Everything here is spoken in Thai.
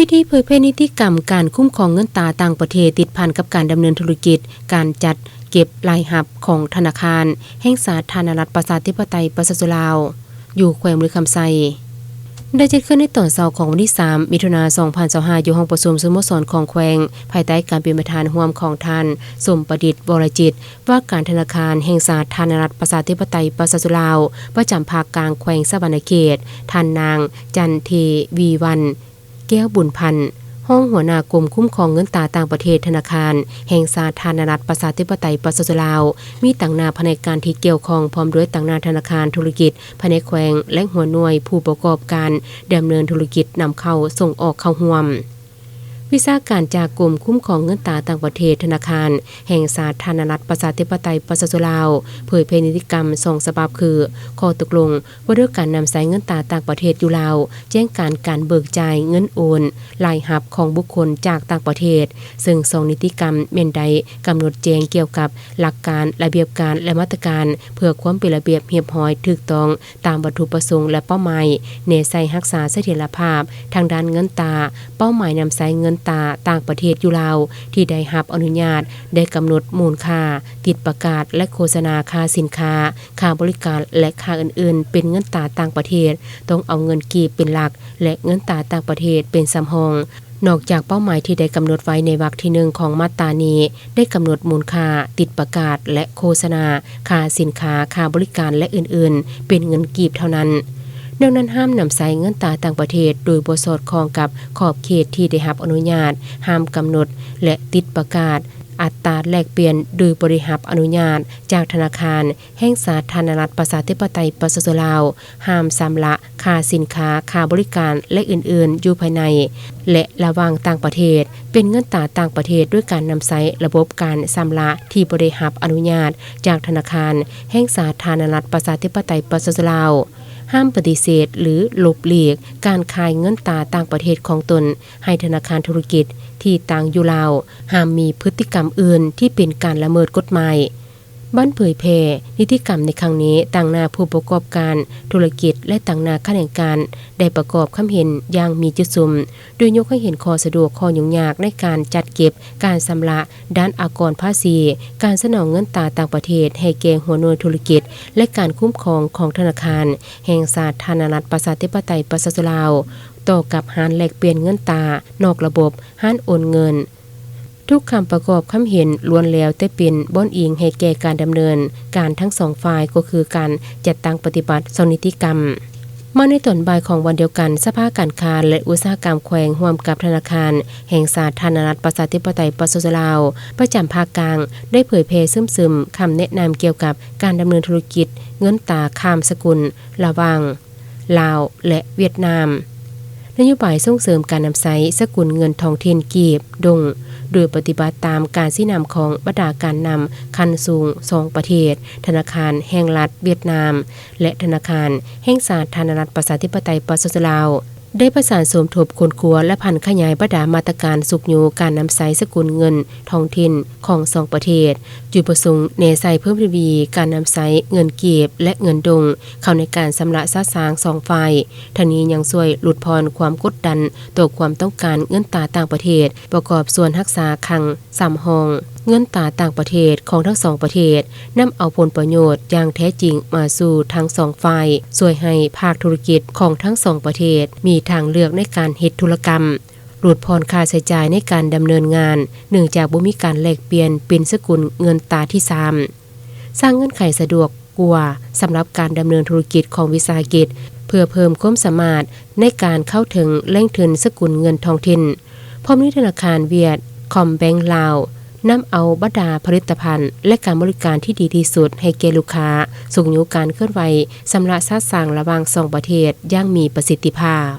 วิธีเผยแพร่นิติกรรมการคุ้มครองเงินตราต่างประเทศติดพันกับการดำเนินธุรกิจการจัดเก็บรายรับของธนาคารแห่งสาธารณรัฐประชาธิปไตยประชาชนลาวอยู่แขวงมือคำไซได้จัดขึ้นในตอนเช้าของวันที่3มิถุนายน2025อยู่ห้องประชุมสโมสรของแขวงภายใต้การเป็นประธานร่วมของท่านสมประดิษฐ์วรจิตว่าการธนาคารแห่งสาธารณรัฐประชาธิปไตยประชาชนลาวประจำภาคกลางแขวงสะวรรณเขตท่านนางจันเทวีวันแก้วบุญพันธ์ห้องหัวหน้ากรมคุ้มครองเงินตราต่างประเทศธนาคารแห่งสาธารณรัฐประชาธิปไตยประชาชนลาวมีต่างหน้าแผนกการที่เกี่ยวข้องพร้อมด้วยต่างหน้าธนาคารธุรกิจแผนกแขวงและหัวหน่วยผู้ประกอบการดำเนินธุรกิจนำเข้าส่งออกเข้าร่วมวิชาการจากกรมคุ้มครองเงินตราต่างประเทศธนาคารแห่งสาธารณรัฐประชาธิปไตยประชาชนลาวเผยแพร่นิติกรรม2ฉบับคือข้อตกลงว่าด้วยการนำใช้เงินตราต่างประเทศอยู่ลาวแจ้งการเบิกจ่ายเงินโอนรายรับของบุคคลจากต่างประเทศซึ่ง2นิติกรรมแม่นใดกำหนดแจงเกี่ยวกับหลักการระเบียบการและมาตรการเพื่อความเป็นระเบียบเรียบร้อยถูกต้องตามวัตถุประสงค์และเป้าหมายในใช้รักษาเสถียรภาพทางด้านเงินตราเป้าหมายนำใช้เงินตราต่างประเทศอยู่ลาวที่ได้รับอนุญาตได้กำหนดมูลค่าติดประกาศและโฆษณาค่าสินค้าค่าบริการและค่าอื่นๆเป็นเงินตราต่างประเทศต้องเอาเงินกีบเป็นหลักและเงินตราต่างประเทศเป็นสำรองนอกจากเป้าหมายที่ได้กำหนดไว้ในวรรคที่1ของมาตรานี้ได้กำหนดมูลค่าติดประกาศและโฆษณาค่าสินค้าค่าบริการและอื่นๆเป็นเงินกีบเท่านั้นดังนั้นห้ามนำใช้เงินตราต่างประเทศโดยบ่สอดคล้องกับขอบเขตที่ได้รับอนุญาตห้ามกำหนดและติดประกาศอัตราแลกเปลี่ยนโดยบ่ได้รับอนุญาตจากธนาคารแห่งสาธารณรัฐประชาธิปไตยประชาชนลาวห้ามชำระค่าสินค้าค่าบริการและอื่นๆอยู่ภายในและระหว่างต่างประเทศเป็นเงินตราต่างประเทศด้วยการนำใช้ระบบการชำระที่บ่ได้รับอนุญาตจากธนาคารแห่งสาธารณรัฐประชาธิปไตยประชาชนลาวห้ามปฏิเสธหรือหลบเลี่ยงการขายเงินตราต่างประเทศของตนให้ธนาคารธุรกิจที่ต่างอยู่ลาวห้ามมีพฤติกรรมอื่นที่เป็นการละเมิดกฎหมายบ้านเผยแพร่นิติกรรมในครั้งนี้ต่างหน้าผู้ประกอบการธุรกิจและต่างหน้าข้าราชการได้ประกอบความเห็นอย่างมีจุดสุ่มโดยยกให้เห็นข้อสะดวกข้อยุ่งยากในการจัดเก็บการชำระด้านอากรภาษีการสนองเงินตราต่างประเทศให้แก่หัวหน่วยธุรกิจและการคุ้มครองของธนาคารแห่งสาธารณรัฐประชาธิปไตยประชาชนลาวต่อกับห้านแลกเปลี่ยนเงินตรานอกระบบห้านโอนเงินทุกคำประกอบคำเห็นล้วนแล้วแต่เป็นบ่อนอิงให้แก่การดำเนินการทั้งสองฝ่ายก็คือการจัดตั้งปฏิบัติสนิติกรรมมาในตอนบ่ายของวันเดียวกันสภาการค้าและอุตสาหกรรมแขวงร่วมกับธนาคารแห่งสาธารณรัฐประชาธิปไตยประชาชนลาวประจำภาคกลางได้เผยแพร่ซึมๆคำแนะนำเกี่ยวกับการดำเนินธุรกิจเงินตราข้ามสกุลระหว่างลาวและเวียดนามนโยบายส่งเสริมการนำใช้สกุลเงินท้องถิ่นกีบดงโดยปฏิบัติตามการชี้นำของบรรดาการนำคันสูง2ประเทศธนาคารแห่งรัฐเวียดนามและธนาคารแห่งสาธารณรัฐประชาธิปไตยประชาชนลาวได้ประสานสมทบคนครัวและพันขยายบรรดามาตรการสุกยูการนำใช้สกุลเงินท้องถิ่นของ2ประเทศจุดประสงค์เนใส่เพิ่มทวีการนำใช้เงินเก็บและเงินดงเข้าในการชำระซาสาง2ฝ่ายทั้งนี้ยังช่วยลดพรความกดดันต่อความต้องการเงินตราต่างประเทศประกอบส่วนรักษาคลังสำรองเงินตราต่างประเทศของทั้ง2ประเทศนำเอาผลประโยชน์อย่างแท้จริงมาสู่ทั้ง2ฝ่ายช่วยให้ภาคธุรกิจของทั้ง2ประเทศมีทางเลือกในการเฮ็ดธุรกรรมลดพรค่าใช้จ่ายในการดำเนินงานเนื่องจากบ่มีการแลกเปลี่ยนเป็นสกุลเงินตราที่3สร้างเงื่อนไขสะดวกกว่าสำหรับการดำเนินธุรกิจของวิสาหกิจเพื่อเพิ่มความสามารถในการเข้าถึงแหล่งทุนสกุลเงินท้องถิ่นพร้อมนี้ธนาคารเวียดคอมแบงก์ลาวนำเอาบรรดาผลิตภัณฑ์และการบริการที่ดีที่สุดให้แก่ลูกค้าส่งยูการเคลื่อนไหวชำระซาสางระหว่าง2ประเทศอย่างมีประสิทธิภาพ